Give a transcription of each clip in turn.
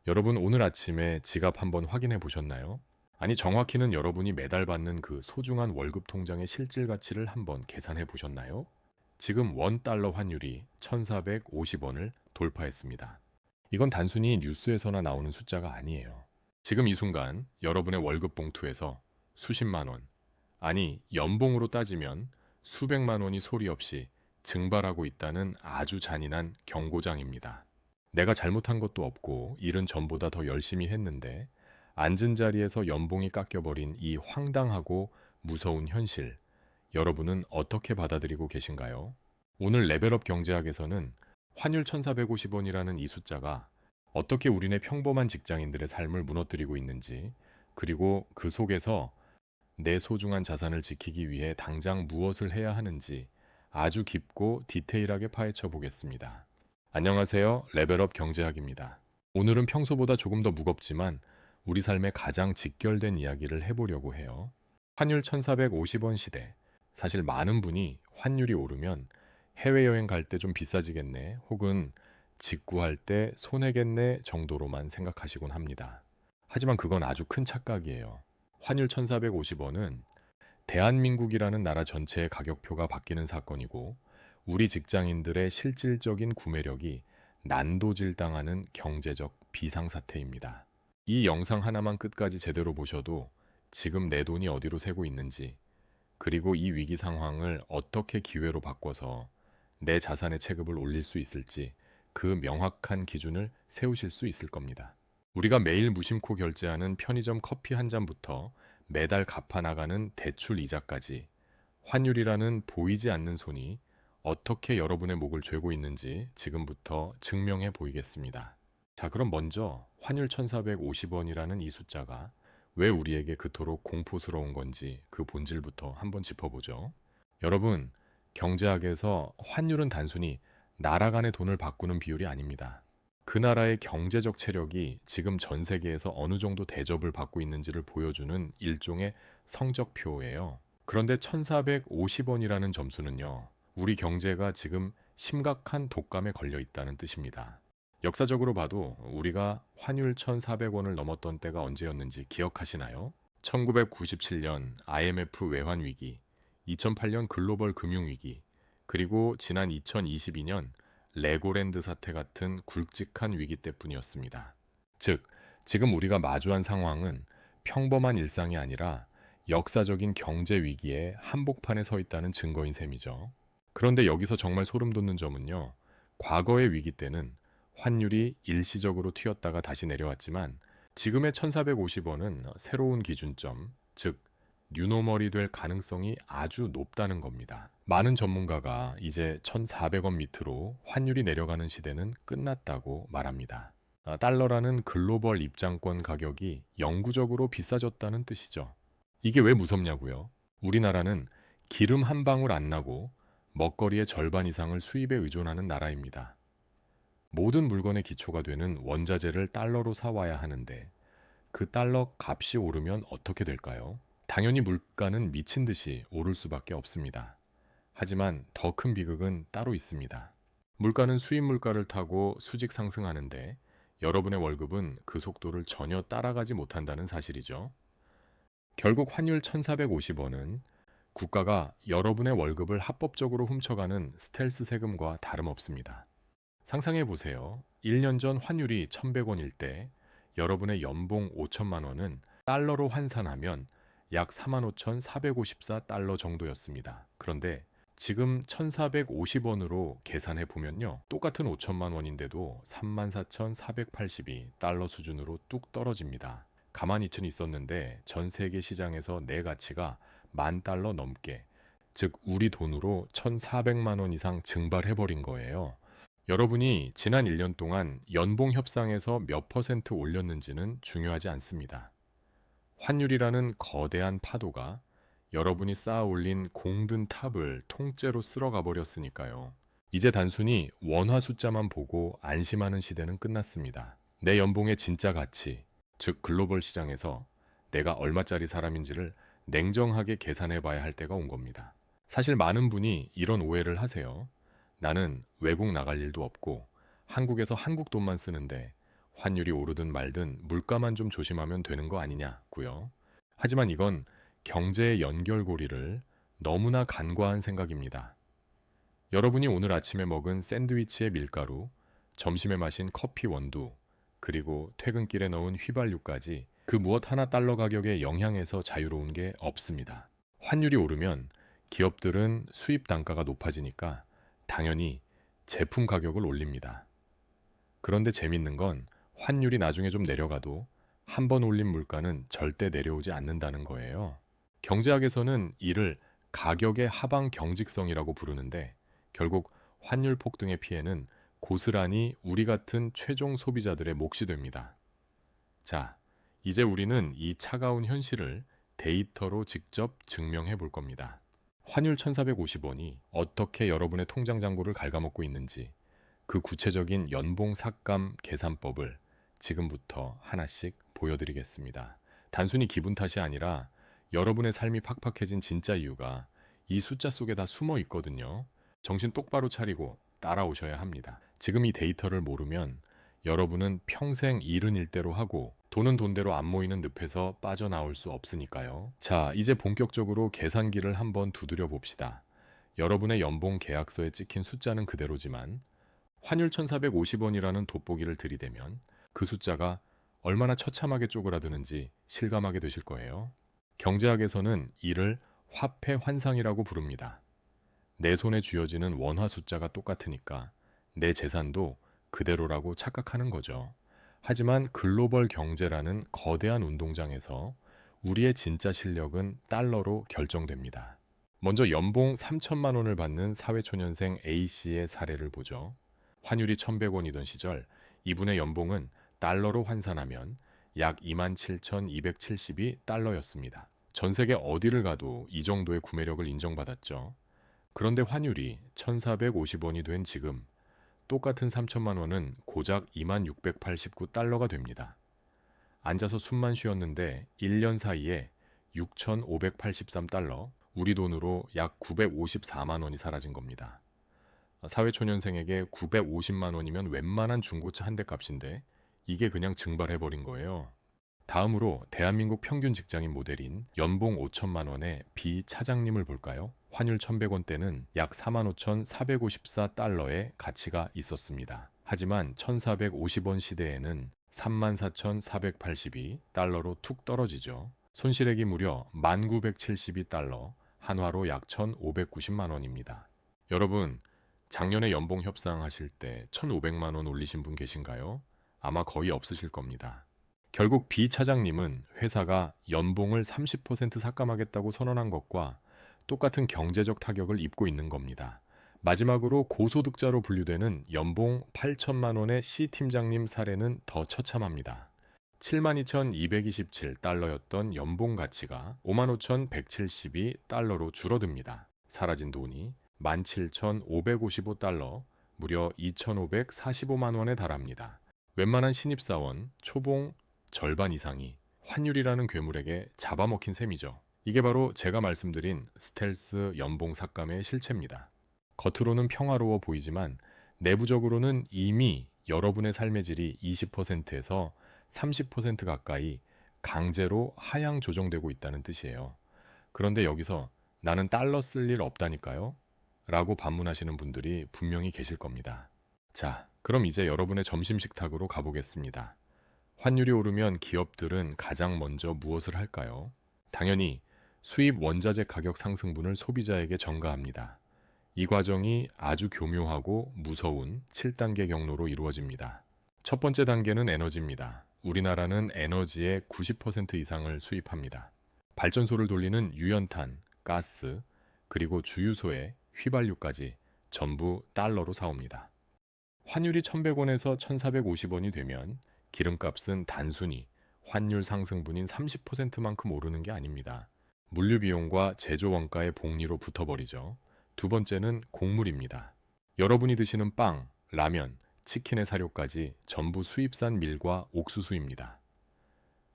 여러분 오늘 아침에 지갑 한번 확인해 보셨나요? 아니 정확히는 여러분이 매달 받는 그 소중한 월급 통장의 실질 가치를 한번 계산해 보셨나요? 지금 원 달러 환율이 1,450원을 돌파했습니다. 이건 단순히 뉴스에서나 나오는 숫자가 아니에요. 지금 이 순간 여러분의 월급 봉투에서 수십만 원, 아니 연봉으로 따지면 수백만 원이 소리 없이 증발하고 있다는 아주 잔인한 경고장입니다. 내가 잘못한 것도 없고 일은 전보다 더 열심히 했는데 앉은 자리에서 연봉이 깎여버린 이 황당하고 무서운 현실, 여러분은 어떻게 받아들이고 계신가요? 오늘 레벨업 경제학에서는 환율 1,450원이라는 이 숫자가 어떻게 우리네 평범한 직장인들의 삶을 무너뜨리고 있는지, 그리고 그 속에서 내 소중한 자산을 지키기 위해 당장 무엇을 해야 하는지 아주 깊고 디테일하게 파헤쳐 보겠습니다. 안녕하세요. 레벨업 경제학입니다. 오늘은 평소보다 조금 더 무겁지만 우리 삶에 가장 직결된 이야기를 해보려고 해요. 환율 1,450원 시대. 사실 많은 분이 환율이 오르면 해외여행 갈 때 좀 비싸지겠네, 혹은 직구할 때 손해겠네 정도로만 생각하시곤 합니다. 하지만 그건 아주 큰 착각이에요. 환율 1,450원은 대한민국이라는 나라 전체의 가격표가 바뀌는 사건이고, 우리 직장인들의 실질적인 구매력이 난도질당하는 경제적 비상사태입니다. 이 영상 하나만 끝까지 제대로 보셔도 지금 내 돈이 어디로 새고 있는지, 그리고 이 위기 상황을 어떻게 기회로 바꿔서 내 자산의 체급을 올릴 수 있을지 그 명확한 기준을 세우실 수 있을 겁니다. 우리가 매일 무심코 결제하는 편의점 커피 한 잔부터 매달 갚아나가는 대출 이자까지, 환율이라는 보이지 않는 손이 어떻게 여러분의 목을 죄고 있는지 지금부터 증명해 보이겠습니다. 자, 그럼 먼저 환율 1,450원이라는 이 숫자가 왜 우리에게 그토록 공포스러운 건지 그 본질부터 한번 짚어보죠. 여러분, 경제학에서 환율은 단순히 나라 간의 돈을 바꾸는 비율이 아닙니다. 그 나라의 경제적 체력이 지금 전 세계에서 어느 정도 대접을 받고 있는지를 보여주는 일종의 성적표예요. 그런데 1,450원이라는 점수는요, 우리 경제가 지금 심각한 독감에 걸려 있다는 뜻입니다. 역사적으로 봐도 우리가 환율 1,400원을 넘었던 때가 언제였는지 기억하시나요? 1997년 IMF 외환 위기, 2008년 글로벌 금융 위기, 그리고 지난 2022년 레고랜드 사태 같은 굵직한 위기 때뿐이었습니다. 즉, 지금 우리가 마주한 상황은 평범한 일상이 아니라 역사적인 경제 위기의 한복판에 서 있다는 증거인 셈이죠. 그런데 여기서 정말 소름 돋는 점은요, 과거의 위기 때는 환율이 일시적으로 튀었다가 다시 내려왔지만 지금의 1,450원은 새로운 기준점, 즉 뉴노멀이 될 가능성이 아주 높다는 겁니다. 많은 전문가가 이제 1,400원 밑으로 환율이 내려가는 시대는 끝났다고 말합니다. 달러라는 글로벌 입장권 가격이 영구적으로 비싸졌다는 뜻이죠. 이게 왜 무섭냐고요? 우리나라는 기름 한 방울 안 나고 먹거리의 절반 이상을 수입에 의존하는 나라입니다. 모든 물건의 기초가 되는 원자재를 달러로 사와야 하는데 그 달러 값이 오르면 어떻게 될까요? 당연히 물가는 미친 듯이 오를 수밖에 없습니다. 하지만 더 큰 비극은 따로 있습니다. 물가는 수입 물가를 타고 수직 상승하는데 여러분의 월급은 그 속도를 전혀 따라가지 못한다는 사실이죠. 결국 환율 1,450원은 국가가 여러분의 월급을 합법적으로 훔쳐가는 스텔스 세금과 다름없습니다. 상상해 보세요. 1년 전 환율이 1,100원일 때 여러분의 연봉 5천만 원은 달러로 환산하면 약 45,454달러 정도였습니다. 그런데 지금 1,450원으로 계산해 보면요, 똑같은 5천만 원인데도 34,482 달러 수준으로 뚝 떨어집니다. 가만히 있었는데 전 세계 시장에서 내 가치가 10,000달러 넘게, 즉 우리 돈으로 1,400만 원 이상 증발해버린 거예요. 여러분이 지난 1년 동안 연봉 협상에서 몇 퍼센트 올렸는지는 중요하지 않습니다. 환율이라는 거대한 파도가 여러분이 쌓아 올린 공든 탑을 통째로 쓸어가 버렸으니까요. 이제 단순히 원화 숫자만 보고 안심하는 시대는 끝났습니다. 내 연봉의 진짜 가치, 즉 글로벌 시장에서 내가 얼마짜리 사람인지를 냉정하게 계산해 봐야 할 때가 온 겁니다. 사실 많은 분이 이런 오해를 하세요. 나는 외국 나갈 일도 없고 한국에서 한국 돈만 쓰는데 환율이 오르든 말든 물가만 좀 조심하면 되는 거 아니냐고요. 하지만 이건 경제의 연결고리를 너무나 간과한 생각입니다. 여러분이 오늘 아침에 먹은 샌드위치의 밀가루, 점심에 마신 커피 원두, 그리고 퇴근길에 넣은 휘발유까지 그 무엇 하나 달러 가격의 영향에서 자유로운 게 없습니다. 환율이 오르면 기업들은 수입 단가가 높아지니까 당연히 제품 가격을 올립니다. 그런데 재밌는 건 환율이 나중에 좀 내려가도 한 번 올린 물가는 절대 내려오지 않는다는 거예요. 경제학에서는 이를 가격의 하방 경직성이라고 부르는데 결국 환율 폭등의 피해는 고스란히 우리 같은 최종 소비자들의 몫이 됩니다. 자, 이제 우리는 이 차가운 현실을 데이터로 직접 증명해 볼 겁니다. 환율 1450원이 어떻게 여러분의 통장 잔고를 갉아먹고 있는지 그 구체적인 연봉 삭감 계산법을 지금부터 하나씩 보여드리겠습니다. 단순히 기분 탓이 아니라 여러분의 삶이 팍팍해진 진짜 이유가 이 숫자 속에 다 숨어 있거든요. 정신 똑바로 차리고 따라오셔야 합니다. 지금 이 데이터를 모르면 여러분은 평생 일은 일대로 하고 돈은 돈대로 안 모이는 늪에서 빠져나올 수 없으니까요. 자, 이제 본격적으로 계산기를 한번 두드려 봅시다. 여러분의 연봉 계약서에 찍힌 숫자는 그대로지만 환율 1450원이라는 돋보기를 들이대면 그 숫자가 얼마나 처참하게 쪼그라드는지 실감하게 되실 거예요. 경제학에서는 이를 화폐 환상이라고 부릅니다. 내 손에 쥐어지는 원화 숫자가 똑같으니까 내 재산도 그대로라고 착각하는 거죠. 하지만 글로벌 경제라는 거대한 운동장에서 우리의 진짜 실력은 달러로 결정됩니다. 먼저 연봉 3천만 원을 받는 사회초년생 A씨의 사례를 보죠. 환율이 1,100원이던 시절 이분의 연봉은 달러로 환산하면 약 27,270이 달러였습니다. 전 세계 어디를 가도 이 정도의 구매력을 인정받았죠. 그런데 환율이 1,450원이 된 지금 똑같은 3천만 원은 고작 2689달러가 됩니다. 앉아서 숨만 쉬었는데 1년 사이에 6,583달러, 우리 돈으로 약 954만 원이 사라진 겁니다. 사회초년생에게 950만 원이면 웬만한 중고차 한 대 값인데 이게 그냥 증발해버린 거예요. 다음으로 대한민국 평균 직장인 모델인 연봉 5천만 원의 비차장님을 볼까요? 환율 1,100원 때는 약 45,454달러의 가치가 있었습니다. 하지만 1,450원 시대에는 34,482달러로 툭 떨어지죠. 손실액이 무려 1,972달러, 한화로 약 1,590만 원입니다. 여러분, 작년에 연봉 협상하실 때 1,500만 원 올리신 분 계신가요? 아마 거의 없으실 겁니다. 결국 B 차장님은 회사가 연봉을 30% 삭감하겠다고 선언한 것과 똑같은 경제적 타격을 입고 있는 겁니다. 마지막으로 고소득자로 분류되는 연봉 8천만 원의 C 팀장님 사례는 더 처참합니다. 72,227달러였던 연봉 가치가 55,172달러로 줄어듭니다. 사라진 돈이 17,555달러, 무려 2,545만 원에 달합니다. 웬만한 신입사원, 초봉 절반 이상이 환율이라는 괴물에게 잡아먹힌 셈이죠. 이게 바로 제가 말씀드린 스텔스 연봉 삭감의 실체입니다. 겉으로는 평화로워 보이지만 내부적으로는 이미 여러분의 삶의 질이 20%에서 30% 가까이 강제로 하향 조정되고 있다는 뜻이에요. 그런데 여기서 나는 달러 쓸 일 없다니까요? 라고 반문하시는 분들이 분명히 계실 겁니다. 자, 그럼 이제 여러분의 점심 식탁으로 가보겠습니다. 환율이 오르면 기업들은 가장 먼저 무엇을 할까요? 당연히 수입 원자재 가격 상승분을 소비자에게 전가합니다. 이 과정이 아주 교묘하고 무서운 7단계 경로로 이루어집니다. 첫 번째 단계는 에너지입니다. 우리나라는 에너지의 90% 이상을 수입합니다. 발전소를 돌리는 유연탄, 가스, 그리고 주유소의 휘발유까지 전부 달러로 사옵니다. 환율이 1,100원에서 1,450원이 되면 기름값은 단순히 환율 상승분인 30%만큼 오르는 게 아닙니다. 물류 비용과 제조 원가의 복리로 붙어버리죠. 두 번째는 곡물입니다. 여러분이 드시는 빵, 라면, 치킨의 사료까지 전부 수입산 밀과 옥수수입니다.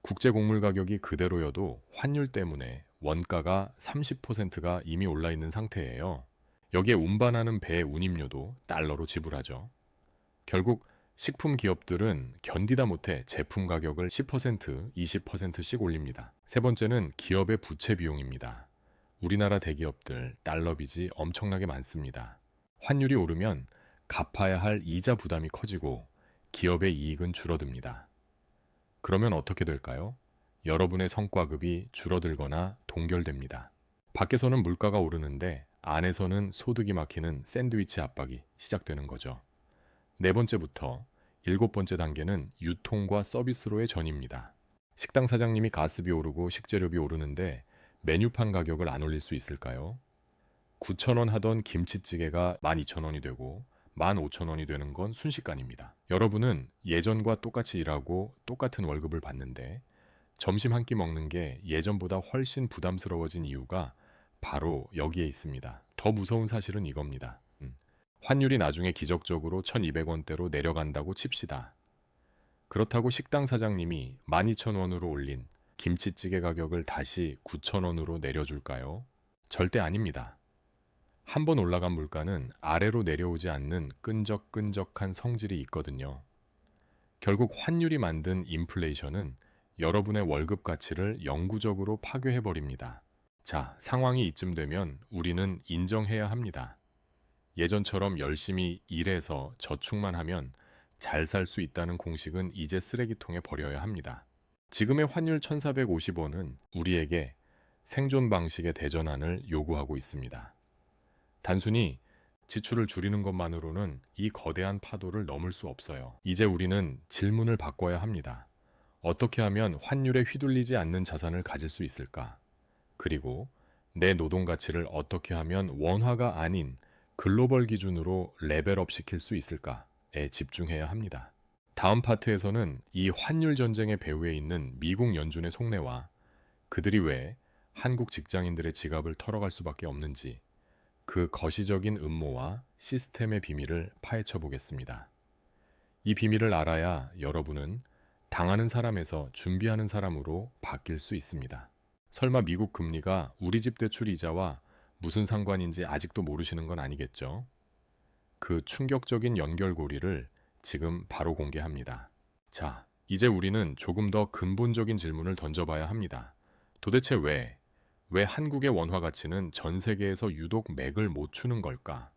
국제 곡물 가격이 그대로여도 환율 때문에 원가가 30%가 이미 올라 있는 상태예요. 여기에 운반하는 배의 운임료도 달러로 지불하죠. 결국 식품 기업들은 견디다 못해 제품 가격을 10%, 20%씩 올립니다. 세 번째는 기업의 부채 비용입니다. 우리나라 대기업들 달러 빚이 엄청나게 많습니다. 환율이 오르면 갚아야 할 이자 부담이 커지고 기업의 이익은 줄어듭니다. 그러면 어떻게 될까요? 여러분의 성과급이 줄어들거나 동결됩니다. 밖에서는 물가가 오르는데 안에서는 소득이 막히는 샌드위치 압박이 시작되는 거죠. 네 번째부터 일곱 번째 단계는 유통과 서비스로의 전입니다. 식당 사장님이 가스비 오르고 식재료비 오르는데 메뉴판 가격을 안 올릴 수 있을까요? 9,000원 하던 김치찌개가 12,000원이 되고 15,000원이 되는 건 순식간입니다. 여러분은 예전과 똑같이 일하고 똑같은 월급을 받는데 점심 한 끼 먹는 게 예전보다 훨씬 부담스러워진 이유가 바로 여기에 있습니다. 더 무서운 사실은 이겁니다. 환율이 나중에 기적적으로 1,200원대로 내려간다고 칩시다. 그렇다고 식당 사장님이 12,000원으로 올린 김치찌개 가격을 다시 9,000원으로 내려줄까요? 절대 아닙니다. 한 번 올라간 물가는 아래로 내려오지 않는 끈적끈적한 성질이 있거든요. 결국 환율이 만든 인플레이션은 여러분의 월급 가치를 영구적으로 파괴해버립니다. 자, 상황이 이쯤 되면 우리는 인정해야 합니다. 예전처럼 열심히 일해서 저축만 하면 잘 살 수 있다는 공식은 이제 쓰레기통에 버려야 합니다. 지금의 환율 1,450원은 우리에게 생존 방식의 대전환을 요구하고 있습니다. 단순히 지출을 줄이는 것만으로는 이 거대한 파도를 넘을 수 없어요. 이제 우리는 질문을 바꿔야 합니다. 어떻게 하면 환율에 휘둘리지 않는 자산을 가질 수 있을까? 그리고 내 노동 가치를 어떻게 하면 원화가 아닌 글로벌 기준으로 레벨업 시킬 수 있을까에 집중해야 합니다. 다음 파트에서는 이 환율 전쟁의 배후에 있는 미국 연준의 속내와 그들이 왜 한국 직장인들의 지갑을 털어갈 수밖에 없는지 그 거시적인 음모와 시스템의 비밀을 파헤쳐 보겠습니다. 이 비밀을 알아야 여러분은 당하는 사람에서 준비하는 사람으로 바뀔 수 있습니다. 설마 미국 금리가 우리 집 대출 이자와 무슨 상관인지 아직도 모르시는 건 아니겠죠? 그 충격적인 연결고리를 지금 바로 공개합니다. 자, 이제 우리는 조금 더 근본적인 질문을 던져봐야 합니다. 도대체 왜 한국의 원화 가치는 전 세계에서 유독 맥을 못 추는 걸까?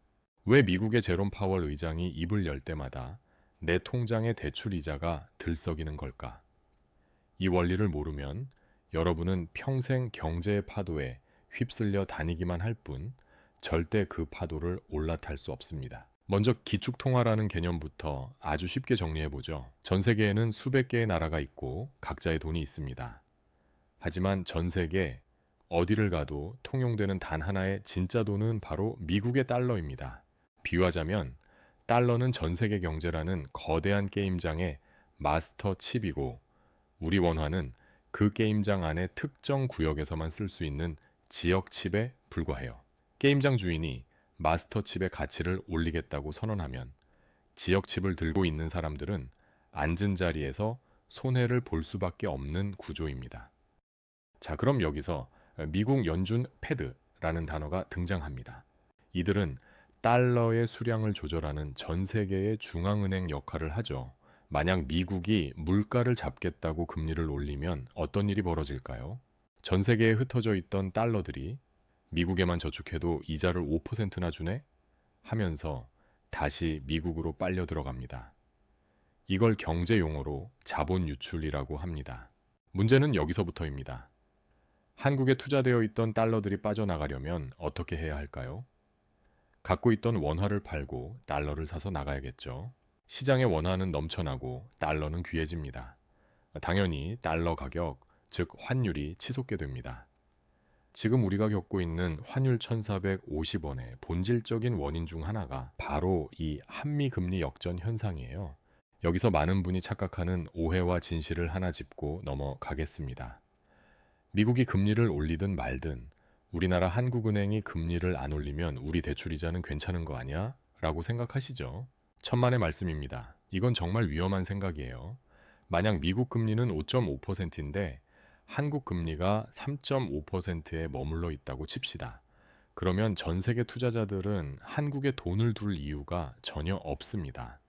왜 미국의 제롬 파월 의장이 입을 열 때마다 내 통장의 대출 이자가 들썩이는 걸까? 이 원리를 모르면 여러분은 평생 경제의 파도에 휩쓸려 다니기만 할 뿐 절대 그 파도를 올라탈 수 없습니다. 먼저 기축통화라는 개념부터 아주 쉽게 정리해보죠. 전 세계에는 수백 개의 나라가 있고 각자의 돈이 있습니다. 하지만 전 세계 어디를 가도 통용되는 단 하나의 진짜 돈은 바로 미국의 달러입니다. 비유하자면 달러는 전 세계 경제라는 거대한 게임장의 마스터 칩이고 우리 원화는 그 게임장 안의 특정 구역에서만 쓸 수 있는 지역 칩에 불과해요. 게임장 주인이 마스터 칩의 가치를 올리겠다고 선언하면 지역 칩을 들고 있는 사람들은 앉은 자리에서 손해를 볼 수밖에 없는 구조입니다. 자, 그럼 여기서 미국 연준 패드라는 단어가 등장합니다. 이들은 달러의 수량을 조절하는 전 세계의 중앙은행 역할을 하죠. 만약 미국이 물가를 잡겠다고 금리를 올리면 어떤 일이 벌어질까요? 전 세계에 흩어져 있던 달러들이 미국에만 저축해도 이자를 5%나 주네? 하면서 다시 미국으로 빨려 들어갑니다. 이걸 경제 용어로 자본 유출이라고 합니다. 문제는 여기서부터입니다. 한국에 투자되어 있던 달러들이 빠져나가려면 어떻게 해야 할까요? 갖고 있던 원화를 팔고 달러를 사서 나가야겠죠. 시장의 원화는 넘쳐나고 달러는 귀해집니다. 당연히 달러 가격, 즉 환율이 치솟게 됩니다. 지금 우리가 겪고 있는 환율 1,450원의 본질적인 원인 중 하나가 바로 이 한미 금리 역전 현상이에요. 여기서 많은 분이 착각하는 오해와 진실을 하나 짚고 넘어가겠습니다. 미국이 금리를 올리든 말든 우리나라 한국은행이 금리를 안 올리면 우리 대출이자는 괜찮은 거 아니야? 라고 생각하시죠? 천만의 말씀입니다. 이건 정말 위험한 생각이에요. 만약 미국 금리는 5.5%인데 한국 금리가 3.5%에 머물러 있다고 칩시다. 그러면 전 세계 투자자들은 한국에 돈을 둘 이유가 전혀 없습니다.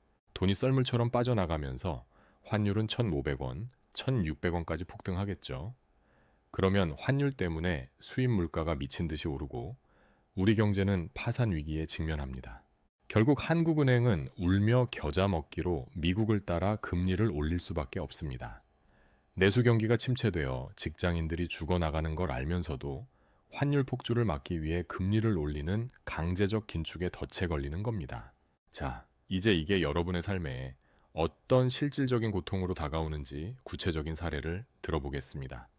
돈이 썰물처럼 빠져나가면서 환율은 1,500원, 1,600원까지 폭등하겠죠. 그러면 환율 때문에 수입 물가가 미친 듯이 오르고 우리 경제는 파산 위기에 직면합니다. 결국 한국은행은 울며 겨자 먹기로 미국을 따라 금리를 올릴 수밖에 없습니다. 내수 경기가 침체되어 직장인들이 죽어나가는 걸 알면서도 환율 폭주를 막기 위해 금리를 올리는 강제적 긴축에 덫에 걸리는 겁니다. 자, 이제 이게 여러분의 삶에 어떤 실질적인 고통으로 다가오는지 구체적인 사례를 들어보겠습니다.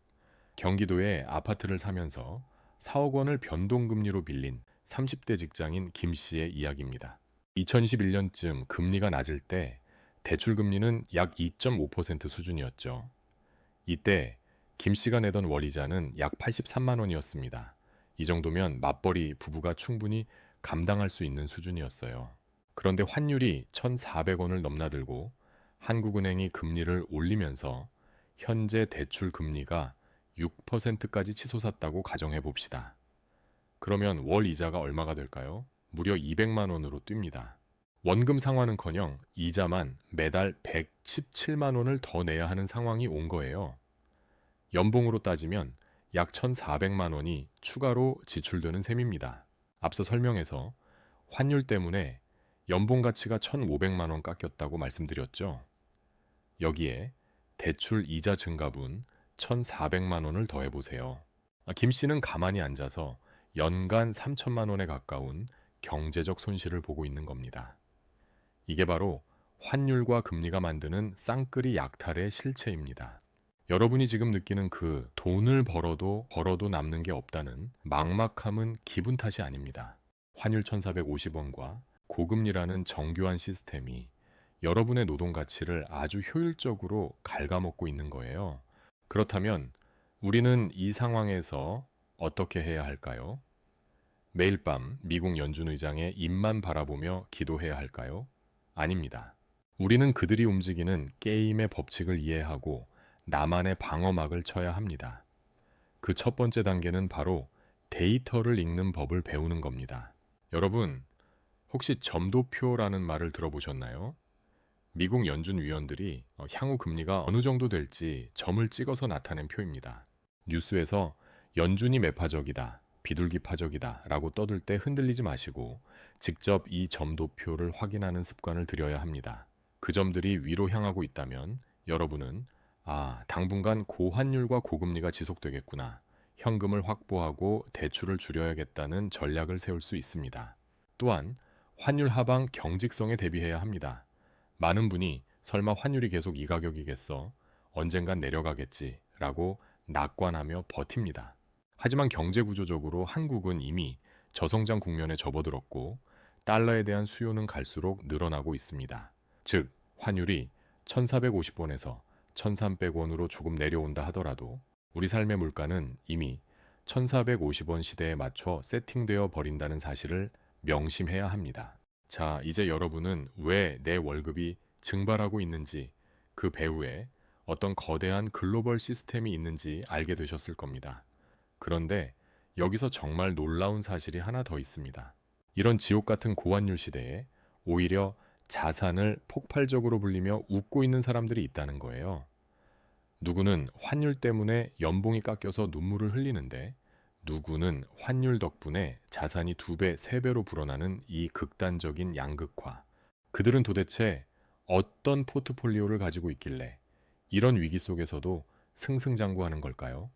경기도에 아파트를 사면서 4억 원을 변동금리로 빌린 30대 직장인 김 씨의 이야기입니다. 2021년쯤 금리가 낮을 때 대출금리는 약 2.5% 수준이었죠. 이때 김 씨가 내던 월이자는 약 83만 원이었습니다. 이 정도면 맞벌이 부부가 충분히 감당할 수 있는 수준이었어요. 그런데 환율이 1,400원을 넘나들고 한국은행이 금리를 올리면서 현재 대출 금리가 6%까지 치솟았다고 가정해 봅시다. 그러면 월 이자가 얼마가 될까요? 무려 200만 원으로 뜁니다. 원금 상환은커녕 이자만 매달 117만 원을 더 내야 하는 상황이 온 거예요. 연봉으로 따지면 약 1,400만 원이 추가로 지출되는 셈입니다. 앞서 설명에서 환율 때문에 연봉 가치가 1,500만 원 깎였다고 말씀드렸죠. 여기에 대출 이자 증가분 1,400만 원을 더해보세요. 김 씨는 가만히 앉아서 연간 3천만 원에 가까운 경제적 손실을 보고 있는 겁니다. 이게 바로 환율과 금리가 만드는 쌍끌이 약탈의 실체입니다. 여러분이 지금 느끼는 그 돈을 벌어도 남는 게 없다는 막막함은 기분 탓이 아닙니다. 환율 1,450원과 고금리라는 정교한 시스템이 여러분의 노동 가치를 아주 효율적으로 갉아먹고 있는 거예요. 그렇다면 우리는 이 상황에서 어떻게 해야 할까요? 매일 밤 미국 연준 의장의 입만 바라보며 기도해야 할까요? 아닙니다. 우리는 그들이 움직이는 게임의 법칙을 이해하고 나만의 방어막을 쳐야 합니다. 그 첫 번째 단계는 바로 데이터를 읽는 법을 배우는 겁니다. 여러분, 혹시 점도표라는 말을 들어보셨나요? 미국 연준 위원들이 향후 금리가 어느 정도 될지 점을 찍어서 나타낸 표입니다. 뉴스에서 연준이 매파적이다, 비둘기파적이다 라고 떠들 때 흔들리지 마시고 직접 이 점도표를 확인하는 습관을 들여야 합니다. 그 점들이 위로 향하고 있다면 여러분은 당분간 고환율과 고금리가 지속되겠구나. 현금을 확보하고 대출을 줄여야겠다는 전략을 세울 수 있습니다. 또한 환율 하방 경직성에 대비해야 합니다. 많은 분이 설마 환율이 계속 이 가격이겠어? 언젠간 내려가겠지 라고 낙관하며 버팁니다. 하지만 경제 구조적으로 한국은 이미 저성장 국면에 접어들었고 달러에 대한 수요는 갈수록 늘어나고 있습니다. 즉, 환율이 1,450원에서 1,300원으로 조금 내려온다 하더라도 우리 삶의 물가는 이미 1,450원 시대에 맞춰 세팅되어 버린다는 사실을 명심해야 합니다. 자, 이제 여러분은 왜 내 월급이 증발하고 있는지, 그 배후에 어떤 거대한 글로벌 시스템이 있는지 알게 되셨을 겁니다. 그런데 여기서 정말 놀라운 사실이 하나 더 있습니다. 이런 지옥 같은 고환율 시대에 오히려 자산을 폭발적으로 불리며 웃고 있는 사람들이 있다는 거예요. 누구는 환율 때문에 연봉이 깎여서 눈물을 흘리는데 누구는 환율 덕분에 자산이 2배, 3배로 불어나는 이 극단적인 양극화. 그들은 도대체 어떤 포트폴리오를 가지고 있길래 이런 위기 속에서도 승승장구하는 걸까요?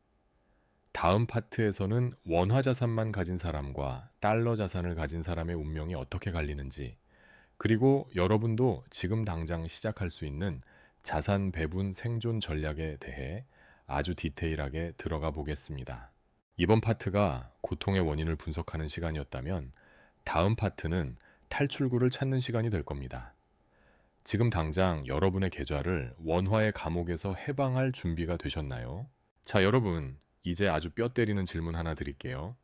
다음 파트에서는 원화 자산만 가진 사람과 달러 자산을 가진 사람의 운명이 어떻게 갈리는지, 그리고 여러분도 지금 당장 시작할 수 있는 자산 배분 생존 전략에 대해 아주 디테일하게 들어가 보겠습니다. 이번 파트가 고통의 원인을 분석하는 시간이었다면 다음 파트는 탈출구를 찾는 시간이 될 겁니다. 지금 당장 여러분의 계좌를 원화의 감옥에서 해방할 준비가 되셨나요? 자, 여러분, 이제 아주 뼈 때리는 질문 하나 드릴게요.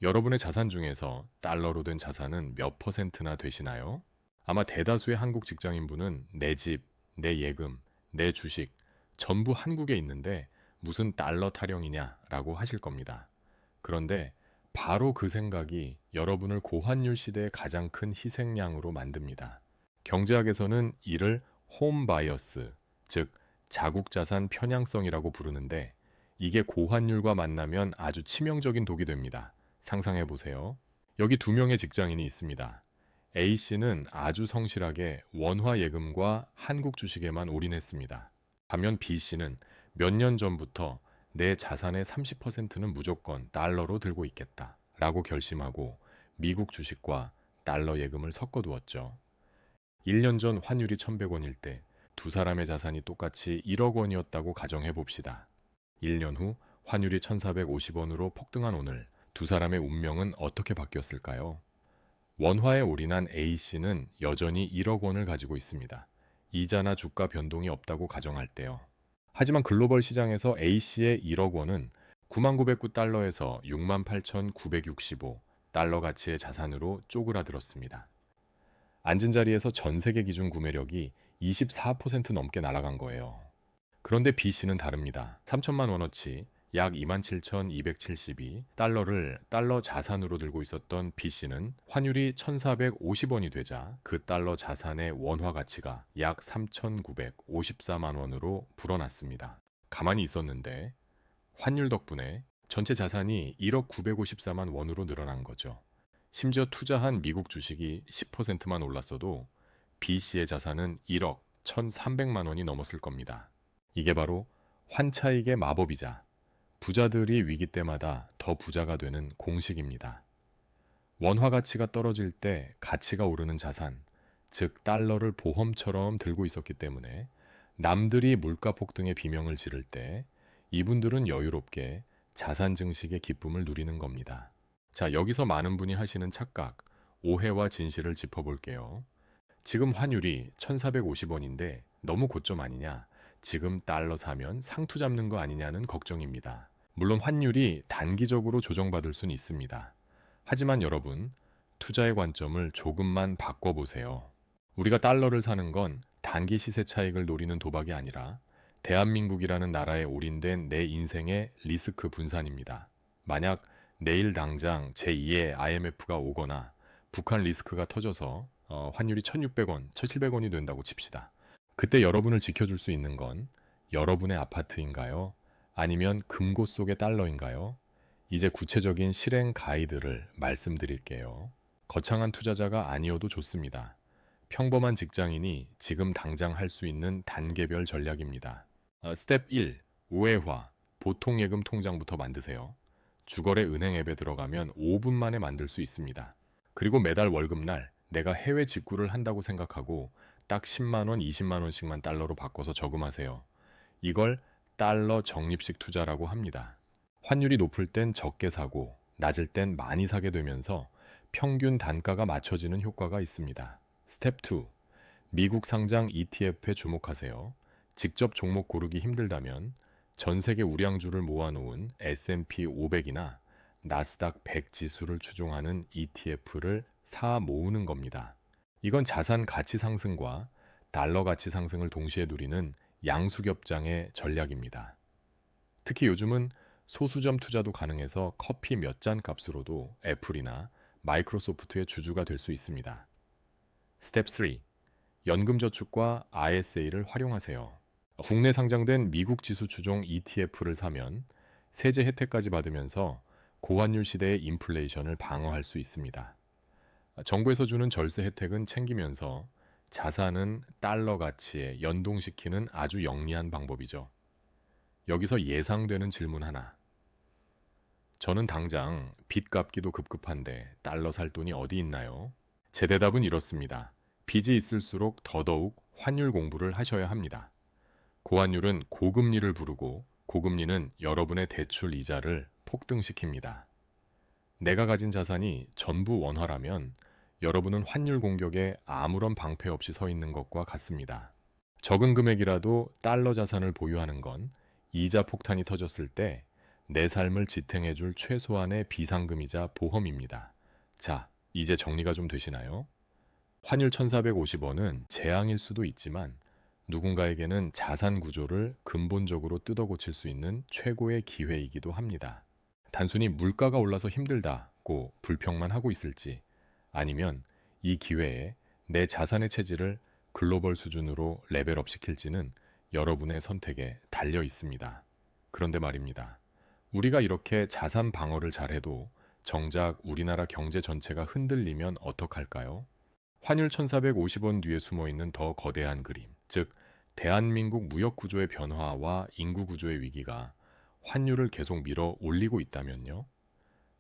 여러분의 자산 중에서 달러로 된 자산은 몇 퍼센트나 되시나요? 아마 대다수의 한국 직장인분은 내 집, 내 예금, 내 주식 전부 한국에 있는데 무슨 달러 타령이냐라고 하실 겁니다. 그런데 바로 그 생각이 여러분을 고환율 시대의 가장 큰 희생양으로 만듭니다. 경제학에서는 이를 홈 바이어스, 즉 자국 자산 편향성이라고 부르는데 이게 고환율과 만나면 아주 치명적인 독이 됩니다. 상상해 보세요. 여기 두 명의 직장인이 있습니다. A씨는 아주 성실하게 원화 예금과 한국 주식에만 올인했습니다. 반면 B씨는 몇 년 전부터 내 자산의 30%는 무조건 달러로 들고 있겠다 라고 결심하고 미국 주식과 달러 예금을 섞어두었죠. 1년 전 환율이 1100원일 때 두 사람의 자산이 똑같이 1억 원이었다고 가정해 봅시다. 1년 후 환율이 1450원으로 폭등한 오늘 두 사람의 운명은 어떻게 바뀌었을까요? 원화에 올인한 A씨는 여전히 1억 원을 가지고 있습니다. 이자나 주가 변동이 없다고 가정할 때요. 하지만 글로벌 시장에서 A씨의 1억 원은 9909달러에서 68,965 달러 가치의 자산으로 쪼그라들었습니다. 앉은 자리에서 전 세계 기준 구매력이 24% 넘게 날아간 거예요. 그런데 B씨는 다릅니다. 3천만 원어치 약 27,272달러를 달러 자산으로 들고 있었던 B씨는 환율이 1,450원이 되자 그 달러 자산의 원화 가치가 약 3,954만 원으로 불어났습니다. 가만히 있었는데 환율 덕분에 전체 자산이 1억 954만 원으로 늘어난 거죠. 심지어 투자한 미국 주식이 10%만 올랐어도 B씨의 자산은 1억 1,300만 원이 넘었을 겁니다. 이게 바로 환차익의 마법이자 부자들이 위기 때마다 더 부자가 되는 공식입니다. 원화 가치가 떨어질 때 가치가 오르는 자산, 즉 달러를 보험처럼 들고 있었기 때문에 남들이 물가 폭등의 비명을 지를 때 이분들은 여유롭게 자산 증식의 기쁨을 누리는 겁니다. 자, 여기서 많은 분이 하시는 착각, 오해와 진실을 짚어볼게요. 지금 환율이 1450원인데 너무 고점 아니냐? 지금 달러 사면 상투 잡는 거 아니냐는 걱정입니다. 물론 환율이 단기적으로 조정받을 수는 있습니다. 하지만 여러분, 투자의 관점을 조금만 바꿔보세요. 우리가 달러를 사는 건 단기 시세 차익을 노리는 도박이 아니라 대한민국이라는 나라에 올인된 내 인생의 리스크 분산입니다. 만약 내일 당장 제2의 IMF가 오거나 북한 리스크가 터져서 환율이 1,600원, 1,700원이 된다고 칩시다. 그때 여러분을 지켜줄 수 있는 건 여러분의 아파트인가요? 아니면 금고 속의 달러인가요? 이제 구체적인 실행 가이드를 말씀드릴게요. 거창한 투자자가 아니어도 좋습니다. 평범한 직장인이 지금 당장 할 수 있는 단계별 전략입니다. 스텝 1. 우회화, 보통예금 통장부터 만드세요. 주거래 은행 앱에 들어가면 5분 만에 만들 수 있습니다. 그리고 매달 월급날 내가 해외 직구를 한다고 생각하고 딱 10만 원, 20만 원씩만 달러로 바꿔서 저금하세요. 이걸 달러 적립식 투자라고 합니다. 환율이 높을 땐 적게 사고 낮을 땐 많이 사게 되면서 평균 단가가 맞춰지는 효과가 있습니다. 스텝 2. 미국 상장 ETF에 주목하세요. 직접 종목 고르기 힘들다면 전 세계 우량주를 모아놓은 S&P 500이나 나스닥 100 지수를 추종하는 ETF를 사 모으는 겁니다. 이건 자산 가치 상승과 달러 가치 상승을 동시에 누리는 양수겹장의 전략입니다. 특히 요즘은 소수점 투자도 가능해서 커피 몇 잔 값으로도 애플이나 마이크로소프트의 주주가 될 수 있습니다. 스텝 3. 연금저축과 ISA를 활용하세요. 국내 상장된 미국 지수 추종 ETF를 사면 세제 혜택까지 받으면서 고환율 시대의 인플레이션을 방어할 수 있습니다. 정부에서 주는 절세 혜택은 챙기면서 자산은 달러 가치에 연동시키는 아주 영리한 방법이죠. 여기서 예상되는 질문 하나. 저는 당장 빚 갚기도 급급한데 달러 살 돈이 어디 있나요? 제 대답은 이렇습니다. 빚이 있을수록 더더욱 환율 공부를 하셔야 합니다. 고환율은 고금리를 부르고 고금리는 여러분의 대출 이자를 폭등시킵니다. 내가 가진 자산이 전부 원화라면 여러분은 환율 공격에 아무런 방패 없이 서 있는 것과 같습니다. 적은 금액이라도 달러 자산을 보유하는 건 이자 폭탄이 터졌을 때 내 삶을 지탱해줄 최소한의 비상금이자 보험입니다. 자, 이제 정리가 좀 되시나요? 환율 1450원은 재앙일 수도 있지만 누군가에게는 자산 구조를 근본적으로 뜯어 고칠 수 있는 최고의 기회이기도 합니다. 단순히 물가가 올라서 힘들다고 불평만 하고 있을지 아니면 이 기회에 내 자산의 체질을 글로벌 수준으로 레벨업 시킬지는 여러분의 선택에 달려 있습니다. 그런데 말입니다. 우리가 이렇게 자산 방어를 잘해도 정작 우리나라 경제 전체가 흔들리면 어떡할까요? 환율 1450원 뒤에 숨어 있는 더 거대한 그림, 즉 대한민국 무역 구조의 변화와 인구 구조의 위기가 환율을 계속 밀어 올리고 있다면요.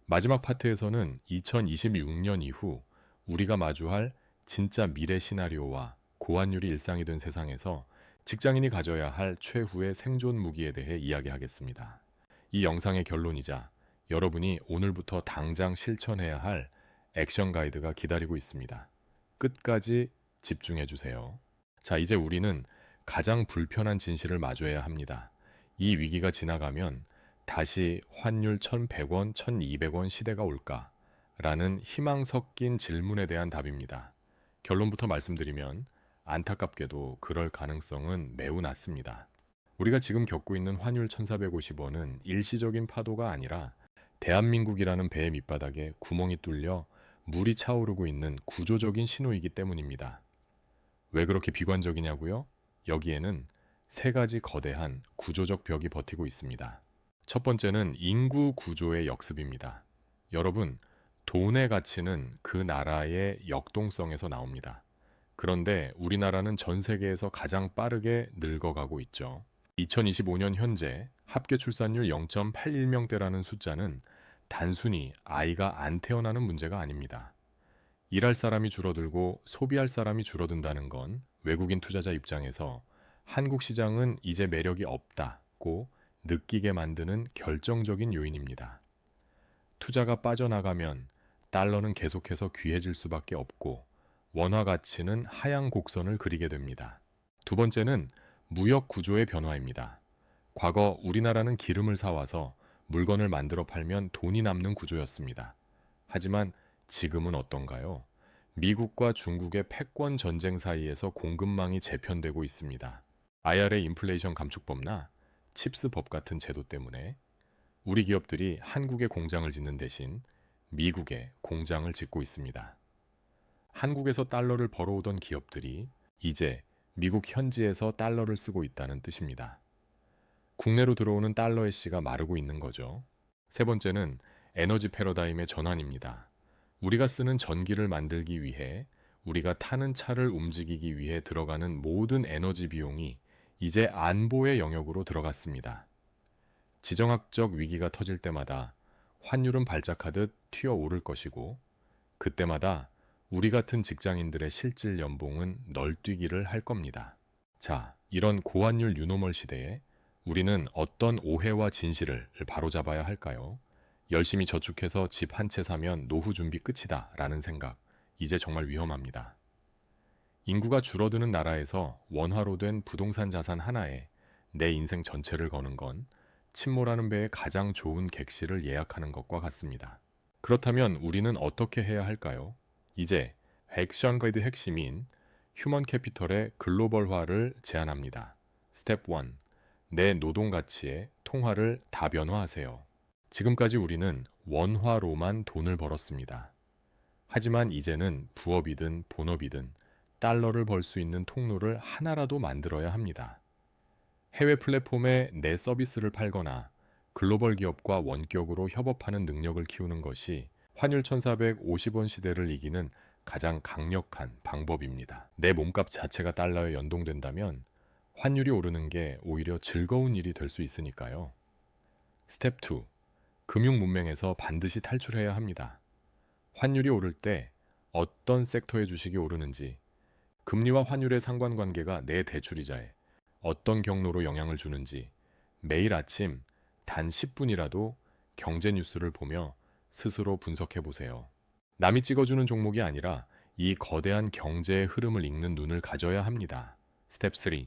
마지막 파트에서는 2026년 이후 우리가 마주할 진짜 미래 시나리오와 고환율이 일상이 된 세상에서 직장인이 가져야 할 최후의 생존 무기에 대해 이야기하겠습니다. 이 영상의 결론이자 여러분이 오늘부터 당장 실천해야 할 액션 가이드가 기다리고 있습니다. 끝까지 집중해 주세요. 자, 이제 우리는 가장 불편한 진실을 마주해야 합니다. 이 위기가 지나가면 다시 환율 1100원, 1200원 시대가 올까? 라는 희망 섞인 질문에 대한 답입니다. 결론부터 말씀드리면 안타깝게도 그럴 가능성은 매우 낮습니다. 우리가 지금 겪고 있는 환율 1450원은 일시적인 파도가 아니라 대한민국이라는 배의 밑바닥에 구멍이 뚫려 물이 차오르고 있는 구조적인 신호이기 때문입니다. 왜 그렇게 비관적이냐고요? 여기에는 세 가지 거대한 구조적 벽이 버티고 있습니다. 첫 번째는 인구 구조의 역습입니다. 여러분, 돈의 가치는 그 나라의 역동성에서 나옵니다. 그런데 우리나라는 전 세계에서 가장 빠르게 늙어가고 있죠. 2025년 현재 합계 출산율 0.81명대라는 숫자는 단순히 아이가 안 태어나는 문제가 아닙니다. 일할 사람이 줄어들고 소비할 사람이 줄어든다는 건 외국인 투자자 입장에서 한국 시장은 이제 매력이 없다고 느끼게 만드는 결정적인 요인입니다. 투자가 빠져나가면 달러는 계속해서 귀해질 수밖에 없고 원화 가치는 하향 곡선을 그리게 됩니다. 두 번째는 무역 구조의 변화입니다. 과거 우리나라는 기름을 사와서 물건을 만들어 팔면 돈이 남는 구조였습니다. 하지만 지금은 어떤가요? 미국과 중국의 패권 전쟁 사이에서 공급망이 재편되고 있습니다. IRA 인플레이션 감축법나 칩스법 같은 제도 때문에 우리 기업들이 한국에 공장을 짓는 대신 미국에 공장을 짓고 있습니다. 한국에서 달러를 벌어오던 기업들이 이제 미국 현지에서 달러를 쓰고 있다는 뜻입니다. 국내로 들어오는 달러의 씨가 마르고 있는 거죠. 세 번째는 에너지 패러다임의 전환입니다. 우리가 쓰는 전기를 만들기 위해 우리가 타는 차를 움직이기 위해 들어가는 모든 에너지 비용이 이제 안보의 영역으로 들어갔습니다. 지정학적 위기가 터질 때마다 환율은 발작하듯 튀어오를 것이고 그때마다 우리 같은 직장인들의 실질 연봉은 널뛰기를 할 겁니다. 자, 이런 고환율 유노멀 시대에 우리는 어떤 오해와 진실을 바로잡아야 할까요? 열심히 저축해서 집 한 채 사면 노후 준비 끝이다 라는 생각, 이제 정말 위험합니다. 인구가 줄어드는 나라에서 원화로 된 부동산 자산 하나에 내 인생 전체를 거는 건 침몰하는 배에 가장 좋은 객실을 예약하는 것과 같습니다. 그렇다면 우리는 어떻게 해야 할까요? 이제 액션 가이드 핵심인 휴먼 캐피털의 글로벌화를 제안합니다. 스텝 1. 내 노동 가치의 통화를 다변화하세요. 지금까지 우리는 원화로만 돈을 벌었습니다. 하지만 이제는 부업이든 본업이든 달러를 벌 수 있는 통로를 하나라도 만들어야 합니다. 해외 플랫폼에 내 서비스를 팔거나 글로벌 기업과 원격으로 협업하는 능력을 키우는 것이 환율 1450원 시대를 이기는 가장 강력한 방법입니다. 내 몸값 자체가 달러에 연동된다면 환율이 오르는 게 오히려 즐거운 일이 될 수 있으니까요. 스텝 2. 금융 문맹에서 반드시 탈출해야 합니다. 환율이 오를 때 어떤 섹터의 주식이 오르는지, 금리와 환율의 상관관계가 내 대출이자에 어떤 경로로 영향을 주는지 매일 아침 단 10분이라도 경제 뉴스를 보며 스스로 분석해 보세요. 남이 찍어주는 종목이 아니라 이 거대한 경제의 흐름을 읽는 눈을 가져야 합니다. 스텝 3.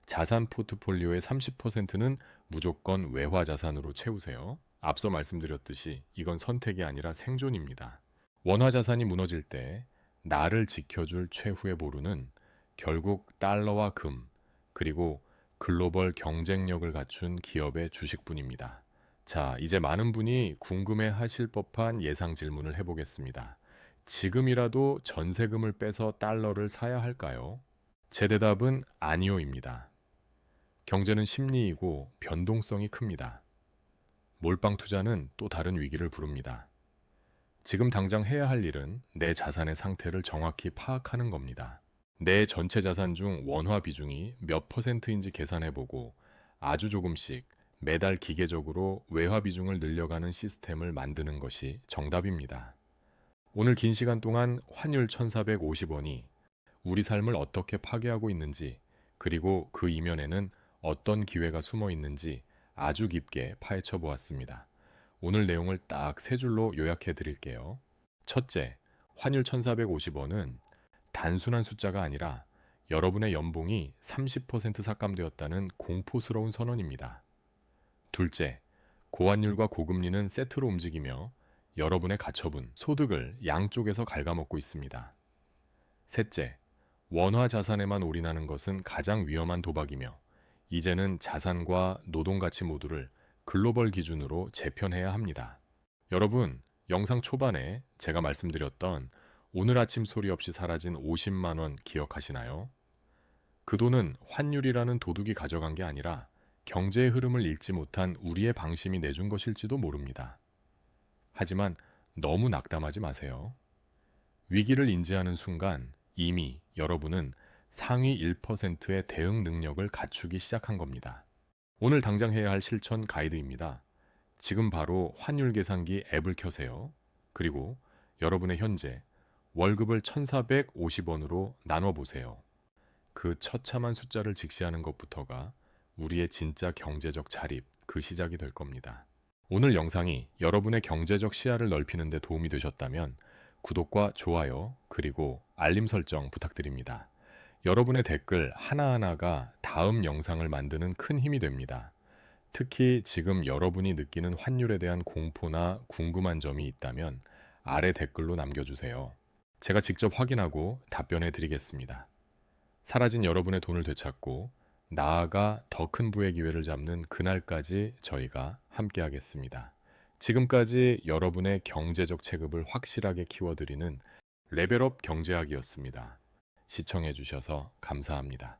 자산 포트폴리오의 30%는 무조건 외화 자산으로 채우세요. 앞서 말씀드렸듯이 이건 선택이 아니라 생존입니다. 원화 자산이 무너질 때 나를 지켜줄 최후의 보루는 결국 달러와 금, 그리고 글로벌 경쟁력을 갖춘 기업의 주식뿐입니다. 자, 이제 많은 분이 궁금해 하실 법한 예상 질문을 해보겠습니다. 지금이라도 전세금을 빼서 달러를 사야 할까요? 제 대답은 아니요입니다. 경제는 심리이고 변동성이 큽니다. 몰빵 투자는 또 다른 위기를 부릅니다. 지금 당장 해야 할 일은 내 자산의 상태를 정확히 파악하는 겁니다. 내 전체 자산 중 원화 비중이 몇 퍼센트인지 계산해보고 아주 조금씩 매달 기계적으로 외화 비중을 늘려가는 시스템을 만드는 것이 정답입니다. 오늘 긴 시간 동안 환율 1450원이 우리 삶을 어떻게 파괴하고 있는지, 그리고 그 이면에는 어떤 기회가 숨어 있는지 아주 깊게 파헤쳐 보았습니다. 오늘 내용을 딱 세 줄로 요약해 드릴게요. 첫째, 환율 1450원은 단순한 숫자가 아니라 여러분의 연봉이 30% 삭감되었다는 공포스러운 선언입니다. 둘째, 고환율과 고금리는 세트로 움직이며 여러분의 가처분, 소득을 양쪽에서 갉아먹고 있습니다. 셋째, 원화 자산에만 올인하는 것은 가장 위험한 도박이며 이제는 자산과 노동 가치 모두를 글로벌 기준으로 재편해야 합니다. 여러분, 영상 초반에 제가 말씀드렸던 오늘 아침 소리 없이 사라진 50만 원 기억하시나요? 그 돈은 환율이라는 도둑이 가져간 게 아니라 경제의 흐름을 읽지 못한 우리의 방심이 내준 것일지도 모릅니다. 하지만 너무 낙담하지 마세요. 위기를 인지하는 순간 이미 여러분은 상위 1%의 대응 능력을 갖추기 시작한 겁니다. 오늘 당장 해야 할 실천 가이드입니다. 지금 바로 환율 계산기 앱을 켜세요. 그리고 여러분의 현재 월급을 1450원으로 나눠보세요. 그 처참한 숫자를 직시하는 것부터가 우리의 진짜 경제적 자립, 그 시작이 될 겁니다. 오늘 영상이 여러분의 경제적 시야를 넓히는 데 도움이 되셨다면 구독과 좋아요, 그리고 알림 설정 부탁드립니다. 여러분의 댓글 하나하나가 다음 영상을 만드는 큰 힘이 됩니다. 특히 지금 여러분이 느끼는 환율에 대한 공포나 궁금한 점이 있다면 아래 댓글로 남겨주세요. 제가 직접 확인하고 답변해 드리겠습니다. 사라진 여러분의 돈을 되찾고 나아가 더 큰 부의 기회를 잡는 그날까지 저희가 함께하겠습니다. 지금까지 여러분의 경제적 체급을 확실하게 키워드리는 레벨업 경제학이었습니다. 시청해 주셔서 감사합니다.